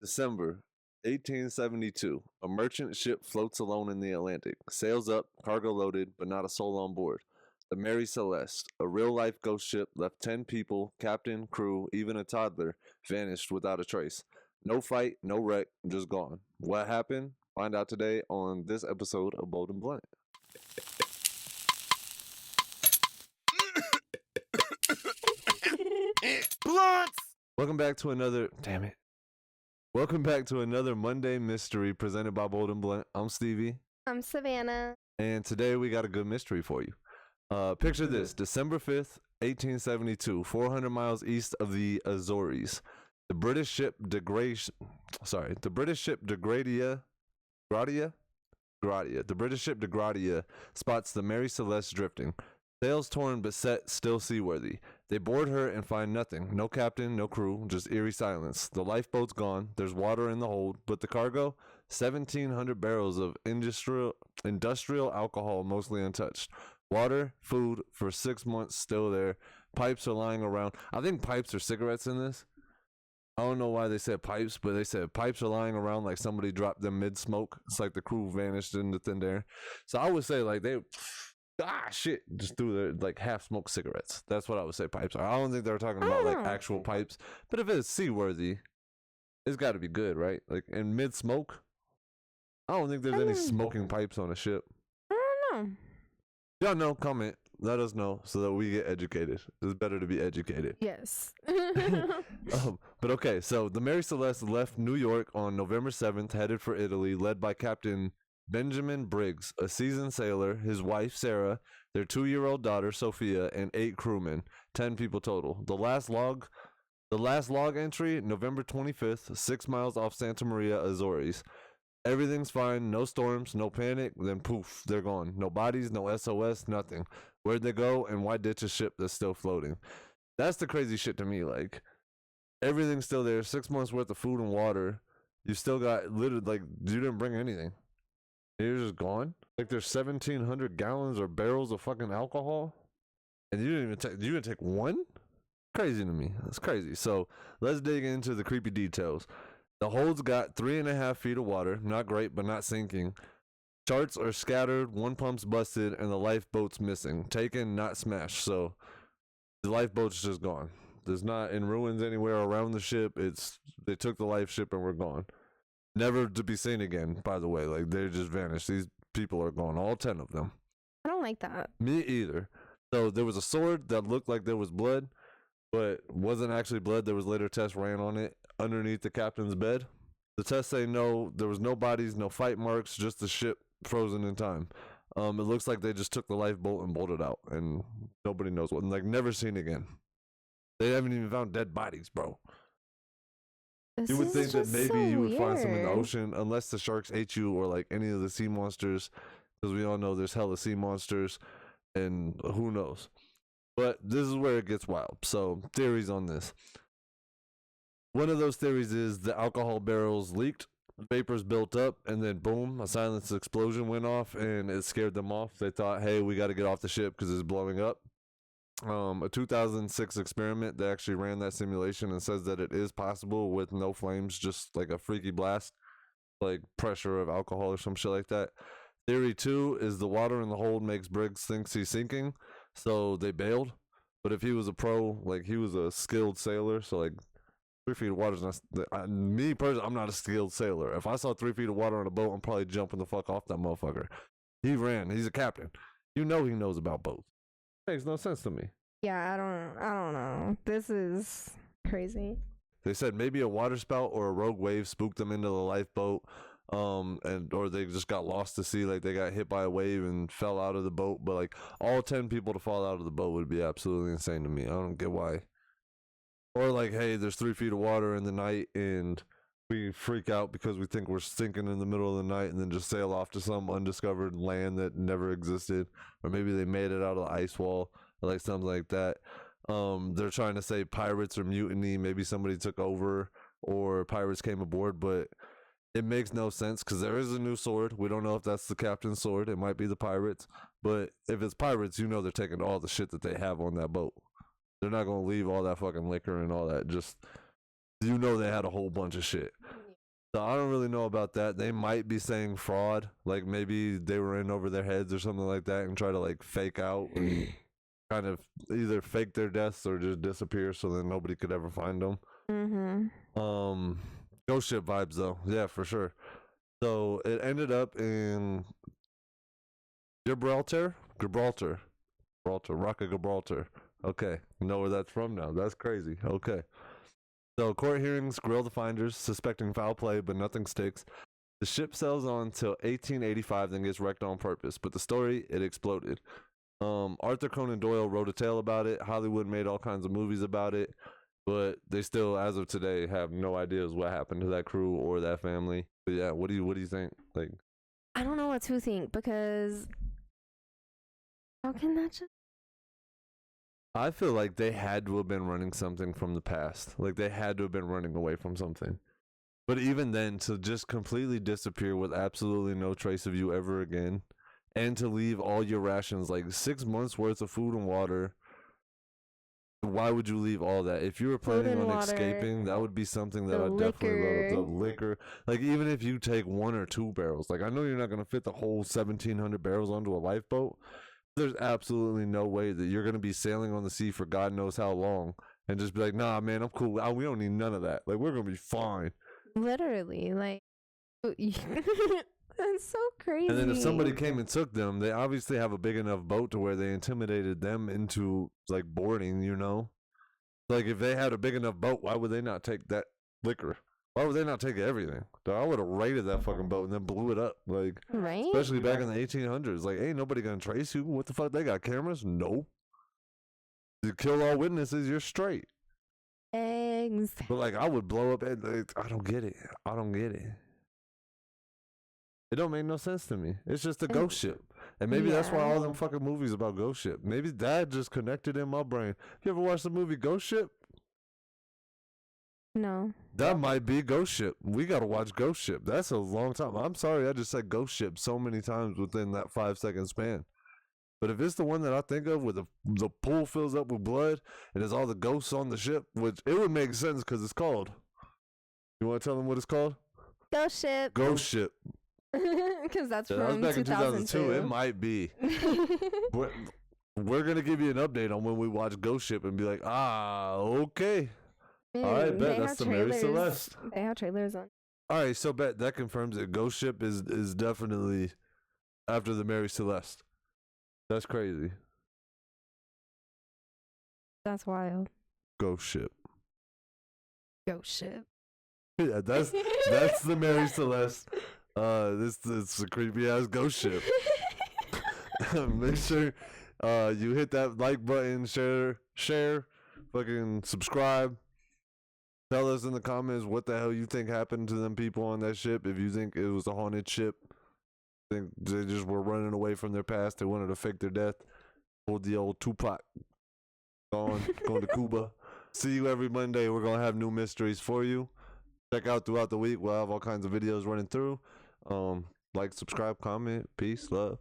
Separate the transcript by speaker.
Speaker 1: December 1872. A merchant ship floats alone in the Atlantic. Sails up, cargo loaded, but not a soul on board. The Mary Celeste, a real life ghost ship, left 10 people, captain, crew, even a toddler, vanished without a trace. No fight, no wreck, just gone. What happened? Find out today on this episode of Bold and Blunt.
Speaker 2: Blunts!
Speaker 1: Welcome back to another. Damn it. Welcome back to another Monday mystery presented by Bold and Blunt. I'm Stevie.
Speaker 3: I'm Savannah.
Speaker 1: And today we got a good mystery for you. Picture this: December 5th, 1872, 400 miles east of the Azores. The British ship Degradia. The British ship Degradia spots the Mary Celeste drifting. Sails torn but set, still seaworthy. They board her and find nothing. No captain, no crew, just eerie silence. The lifeboat's gone. There's water in the hold, but the cargo, 1,700 barrels of industrial alcohol, mostly untouched. Water, food for 6 months, still there. Pipes are lying around. I think pipes are cigarettes in this. I don't know why they said pipes, but they said pipes are lying around like somebody dropped them mid-smoke. It's like the crew vanished into thin air. So I would say like they... just threw their like half-smoked cigarettes. That's what I would say pipes are. I don't think they were talking about like actual pipes. But if it's seaworthy, it's got to be good, right? Like in mid-smoke, I don't think there's any smoking pipes on a ship.
Speaker 3: I don't know.
Speaker 1: Y'all know, comment. Let us know so that we get educated. It's better to be educated.
Speaker 3: Yes.
Speaker 1: But okay, so the Mary Celeste left New York on November 7th, headed for Italy, led by Captain Benjamin Briggs, a seasoned sailor, his wife Sarah, their 2-year-old daughter Sophia, and 8 crewmen, 10 people total. The last log entry, November 25th, 6 miles off Santa Maria, Azores. Everything's fine, no storms, no panic, then poof, they're gone. No bodies, no SOS, nothing. Where'd they go, and why ditch a ship that's still floating? That's the crazy shit to me. Like, everything's still there, 6 months worth of food and water. You still got, literally, like, you didn't bring anything. You're just gone? Like, there's 1,700 gallons or barrels of fucking alcohol? And you didn't take one? Crazy to me. That's crazy. So, let's dig into the creepy details. The hold's got 3.5 feet of water. Not great, but not sinking. Charts are scattered, one pump's busted, and the lifeboat's missing. Taken, not smashed. So, the lifeboat's just gone. There's not in ruins anywhere around the ship. They took the life ship and we're gone. Never to be seen again, by the way. Like, they just vanished. These people are gone. All 10 of them.
Speaker 3: I don't like that.
Speaker 1: Me either. So, there was a sword that looked like there was blood, but wasn't actually blood. There was later tests ran on it underneath the captain's bed. The tests say no, there was no bodies, no fight marks, just the ship frozen in time. It looks like they just took the lifeboat and bolted out, and nobody knows what. Like, never seen again. They haven't even found dead bodies, bro. You would think that maybe you would find some in the ocean, unless the sharks ate you or like any of the sea monsters, because we all know there's hella sea monsters, and who knows. But this is where it gets wild. So, theories on this. One of those theories is the alcohol barrels leaked, vapors built up, and then boom, a silenced explosion went off, and it scared them off. They thought, hey, we got to get off the ship because it's blowing up. A 2006 experiment, they actually ran that simulation and says that it is possible with no flames, just like a freaky blast, like pressure of alcohol or some shit like that. Theory 2 is the water in the hold makes Briggs thinks he's sinking, so they bailed. But if he was a pro, like he was a skilled sailor, so like 3 feet of water is not. Me personally, I'm not a skilled sailor. If I saw 3 feet of water on a boat, I'm probably jumping the fuck off that motherfucker. He ran. He's a captain. You know he knows about boats. Makes no sense to me.
Speaker 3: Yeah, I don't know. This is crazy.
Speaker 1: They said maybe a water spout or a rogue wave spooked them into the lifeboat, or they just got lost to sea, like they got hit by a wave and fell out of the boat. But like all 10 people to fall out of the boat would be absolutely insane to me. I don't get why. Or like, hey, there's 3 feet of water in the night and we freak out because we think we're sinking in the middle of the night and then just sail off to some undiscovered land that never existed. Or maybe they made it out of the ice wall or like something like that. They're trying to say pirates or mutiny. Maybe somebody took over or pirates came aboard, but it makes no sense because there is a new sword. We don't know if that's the captain's sword. It might be the pirates. But if it's pirates, you know they're taking all the shit that they have on that boat. They're not going to leave all that fucking liquor and all that. Just, you know they had a whole bunch of shit. So I don't really know about that. They might be saying fraud, like maybe they were in over their heads or something like that, and try to like fake out and kind of either fake their deaths or just disappear so that nobody could ever find them. Ghost ship vibes though, yeah, for sure. So it ended up in Gibraltar, Rock of Gibraltar. Okay, you know where that's from now. That's crazy. Okay. So court hearings grill the finders, suspecting foul play, but nothing sticks. The ship sails on till 1885, then gets wrecked on purpose. But the story, it exploded. Arthur Conan Doyle wrote a tale about it. Hollywood made all kinds of movies about it, but they still, as of today, have no ideas what happened to that crew or that family. But yeah, what do you think? Like,
Speaker 3: I don't know what to think because how can that just?
Speaker 1: I feel like they had to have been running something from the past. Like they had to have been running away from something. But even then, to just completely disappear with absolutely no trace of you ever again, and to leave all your rations, like 6 months worth of food and water. Why would you leave all that? If you were planning on escaping, that would be something that I'd definitely load up. The liquor. Like, even if you take 1 or 2 barrels, like, I know you're not going to fit the whole 1,700 barrels onto a lifeboat. There's absolutely no way that you're going to be sailing on the sea for God knows how long and just be like, nah, man, I'm cool. We don't need none of that. Like, we're going to be fine.
Speaker 3: Literally, like, that's so crazy.
Speaker 1: And then if somebody came and took them, they obviously have a big enough boat to where they intimidated them into like boarding, you know? Like if they had a big enough boat, why would they not take that liquor? Why would they not take everything? I would have raided that fucking boat and then blew it up. Like,
Speaker 3: right?
Speaker 1: Especially back in the 1800s. Like, ain't nobody gonna trace you. What the fuck? They got cameras? Nope. You kill all witnesses, you're straight.
Speaker 3: Eggs.
Speaker 1: But like, I would blow up. I don't get it. I don't get it. It don't make no sense to me. It's just a ghost ship. And maybe that's why all them fucking movies about ghost ship. Maybe that just connected in my brain. You ever watched the movie Ghost Ship?
Speaker 3: No.
Speaker 1: That might be Ghost Ship. We gotta watch Ghost Ship. That's a long time. I'm sorry I just said Ghost Ship so many times within that 5-second span. But if it's the one that I think of where the pool fills up with blood and there's all the ghosts on the ship, which it would make sense because it's called. You want to tell them what it's called?
Speaker 3: Ghost Ship.
Speaker 1: Ghost Ship.
Speaker 3: Because that's
Speaker 1: That
Speaker 3: from
Speaker 1: was back
Speaker 3: 2002.
Speaker 1: in 2002. It might be. We're going to give you an update on when we watch Ghost Ship and be like, okay. All right, bet. That's the Mary Celeste.
Speaker 3: They have trailers on.
Speaker 1: All right, so bet that confirms that Ghost Ship is definitely after the Mary Celeste. That's crazy.
Speaker 3: That's wild.
Speaker 1: Ghost Ship.
Speaker 3: Ghost Ship.
Speaker 1: Yeah, that's the Mary Celeste. It's a creepy ass ghost ship. Make sure you hit that like button, share, fucking subscribe. Tell us in the comments what the hell you think happened to them people on that ship. If you think it was a haunted ship, think they just were running away from their past. They wanted to fake their death. Pulled the old Tupac. Going to Cuba. See you every Monday. We're gonna have new mysteries for you. Check out throughout the week. We'll have all kinds of videos running through. Like, subscribe, comment. Peace, love.